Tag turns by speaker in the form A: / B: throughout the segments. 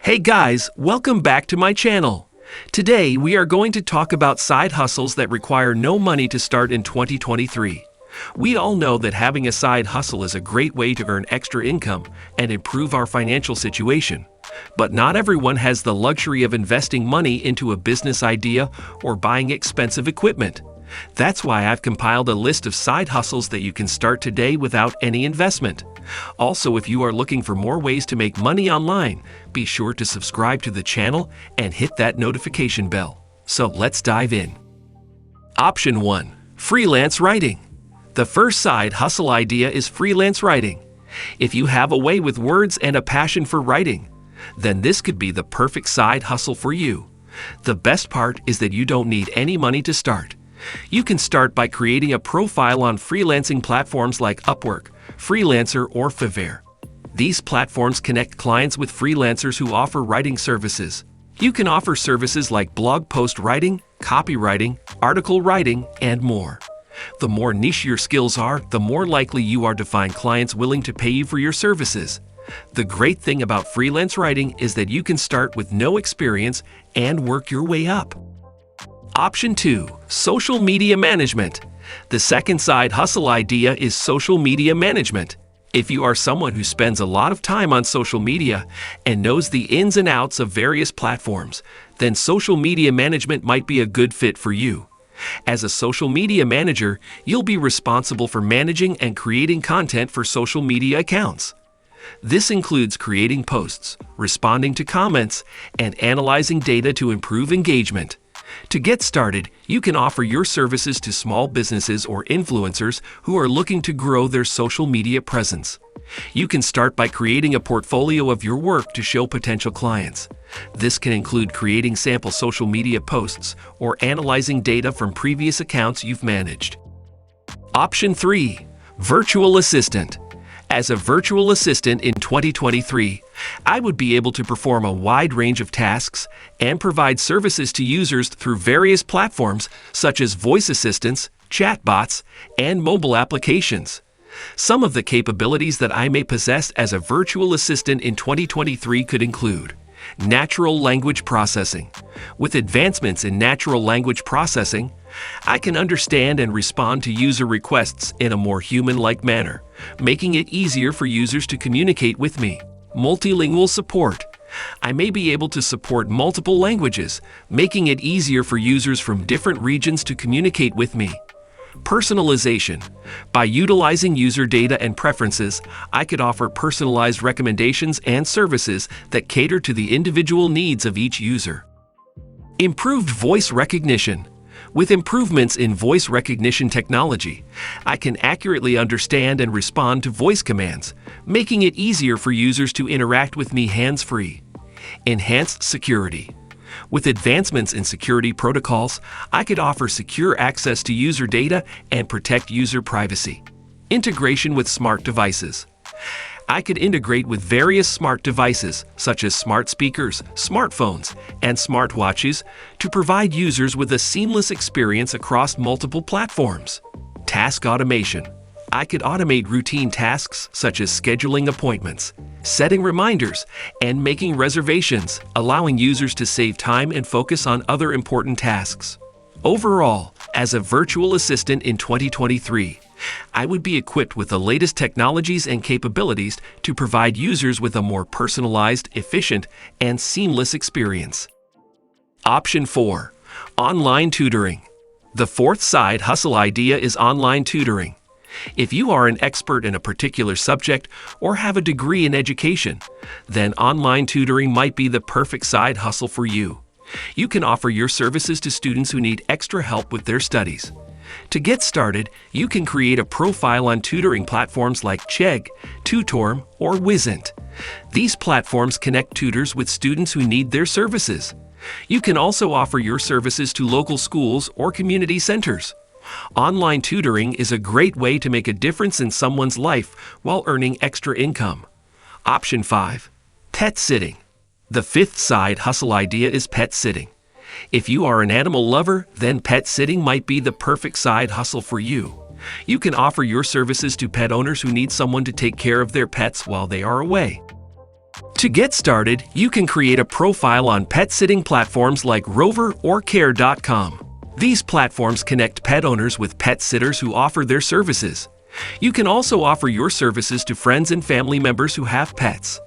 A: Hey guys, welcome back to my channel. Today we are going to talk about side hustles that require no money to start in 2023. We all know that having a side hustle is a great way to earn extra income and improve our financial situation. But not everyone has the luxury of investing money into a business idea or buying expensive equipment. That's why I've compiled a list of side hustles that you can start today without any investment. Also, if you are looking for more ways to make money online, be sure to subscribe to the channel and hit that notification bell. So let's dive in. Option 1. Freelance Writing. The first side hustle idea is freelance writing. If you have a way with words and a passion for writing, then this could be the perfect side hustle for you. The best part is that you don't need any money to start. You can start by creating a profile on freelancing platforms like Upwork, Freelancer, or Fiverr. These platforms connect clients with freelancers who offer writing services. You can offer services like blog post writing, copywriting, article writing, and more. The more niche your skills are, the more likely you are to find clients willing to pay you for your services. The great thing about freelance writing is that you can start with no experience and work your way up. Option 2. Social Media Management. The second side hustle idea is social media management. If you are someone who spends a lot of time on social media and knows the ins and outs of various platforms, then social media management might be a good fit for you. As a social media manager, you'll be responsible for managing and creating content for social media accounts. This includes creating posts, responding to comments, and analyzing data to improve engagement. To get started, you can offer your services to small businesses or influencers who are looking to grow their social media presence. You can start by creating a portfolio of your work to show potential clients. This can include creating sample social media posts or analyzing data from previous accounts you've managed. Option 3. Virtual Assistant. As a virtual assistant in 2023, I would be able to perform a wide range of tasks and provide services to users through various platforms such as voice assistants, chatbots, and mobile applications. Some of the capabilities that I may possess as a virtual assistant in 2023 could include natural language processing. With advancements in natural language processing, I can understand and respond to user requests in a more human-like manner, making it easier for users to communicate with me. Multilingual support. I may be able to support multiple languages, making it easier for users from different regions to communicate with me. Personalization. By utilizing user data and preferences, I could offer personalized recommendations and services that cater to the individual needs of each user. Improved voice recognition. With improvements in voice recognition technology, I can accurately understand and respond to voice commands, making it easier for users to interact with me hands-free. Enhanced security. With advancements in security protocols, I could offer secure access to user data and protect user privacy. Integration with smart devices. I could integrate with various smart devices such as smart speakers, smartphones, and smartwatches to provide users with a seamless experience across multiple platforms. Task automation. I could automate routine tasks such as scheduling appointments, setting reminders, and making reservations, allowing users to save time and focus on other important tasks. Overall, as a virtual assistant in 2023, I would be equipped with the latest technologies and capabilities to provide users with a more personalized, efficient, and seamless experience. Option 4. Online Tutoring. The fourth side hustle idea is online tutoring. If you are an expert in a particular subject or have a degree in education, then online tutoring might be the perfect side hustle for you. You can offer your services to students who need extra help with their studies. To get started, you can create a profile on tutoring platforms like Chegg, Tutoring, or Wizant. These platforms connect tutors with students who need their services. You can also offer your services to local schools or community centers. Online tutoring is a great way to make a difference in someone's life while earning extra income. Option 5. Pet sitting. The fifth side hustle idea is pet sitting. If you are an animal lover, then pet sitting might be the perfect side hustle for you. You can offer your services to pet owners who need someone to take care of their pets while they are away. To get started, you can create a profile on pet sitting platforms like Rover or Care.com. These platforms connect pet owners with pet sitters who offer their services. You can also offer your services to friends and family members who have pets.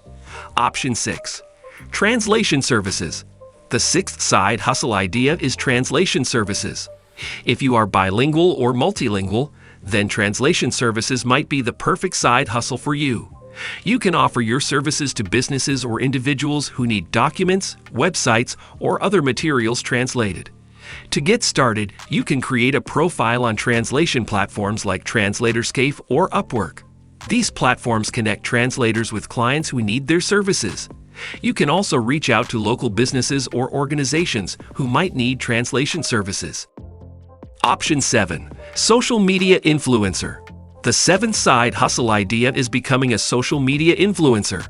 A: Option 6. Translation services. The sixth side hustle idea is translation services. If you are bilingual or multilingual, then translation services might be the perfect side hustle for you. You can offer your services to businesses or individuals who need documents, websites, or other materials translated. To get started, you can create a profile on translation platforms like Translatorscape or Upwork. These platforms connect translators with clients who need their services. You can also reach out to local businesses or organizations who might need translation services. Option 7. Social media influencer. The seventh side hustle idea is becoming a social media influencer.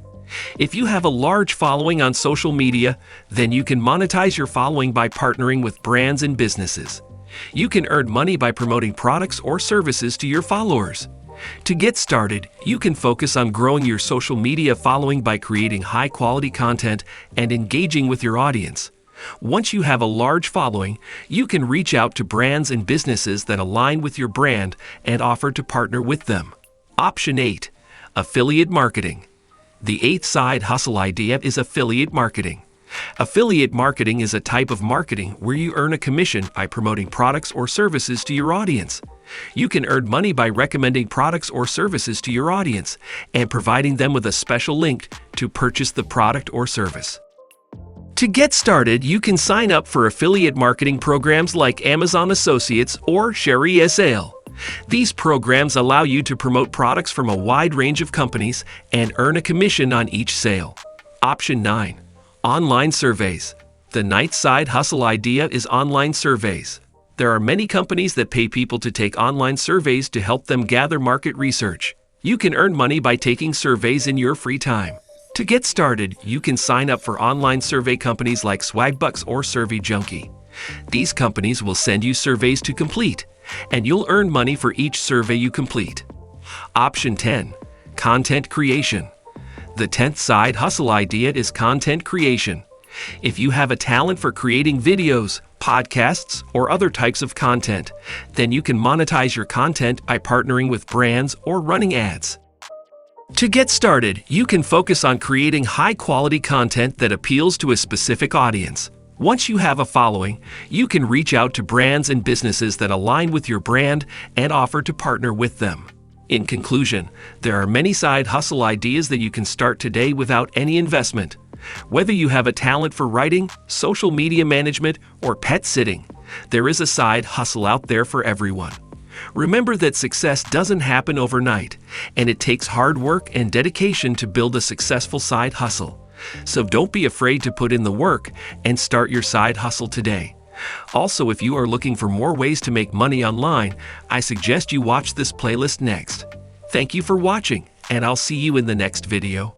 A: If you have a large following on social media, then you can monetize your following by partnering with brands and businesses. You can earn money by promoting products or services to your followers. To get started, you can focus on growing your social media following by creating high-quality content and engaging with your audience. Once you have a large following, you can reach out to brands and businesses that align with your brand and offer to partner with them. Option 8. Affiliate marketing. The eighth side hustle idea is affiliate marketing. Affiliate marketing is a type of marketing where you earn a commission by promoting products or services to your audience. You can earn money by recommending products or services to your audience and providing them with a special link to purchase the product or service. To get started, you can sign up for affiliate marketing programs like Amazon Associates or Sherry Sale. These programs allow you to promote products from a wide range of companies and earn a commission on each sale. Option 9. Online surveys. The ninth side hustle idea is online surveys. There are many companies that pay people to take online surveys to help them gather market research. You can earn money by taking surveys in your free time. To get started, you can sign up for online survey companies like Swagbucks or Survey Junkie. These companies will send you surveys to complete, and you'll earn money for each survey you complete. Option 10. Content creation. The 10th side hustle idea is content creation. If you have a talent for creating videos, podcasts, or other types of content, then you can monetize your content by partnering with brands or running ads. To get started, you can focus on creating high-quality content that appeals to a specific audience. Once you have a following, you can reach out to brands and businesses that align with your brand and offer to partner with them. In conclusion, there are many side hustle ideas that you can start today without any investment. Whether you have a talent for writing, social media management, or pet sitting, there is a side hustle out there for everyone. Remember that success doesn't happen overnight, and it takes hard work and dedication to build a successful side hustle. So don't be afraid to put in the work and start your side hustle today. Also, if you are looking for more ways to make money online, I suggest you watch this playlist next. Thank you for watching, and I'll see you in the next video.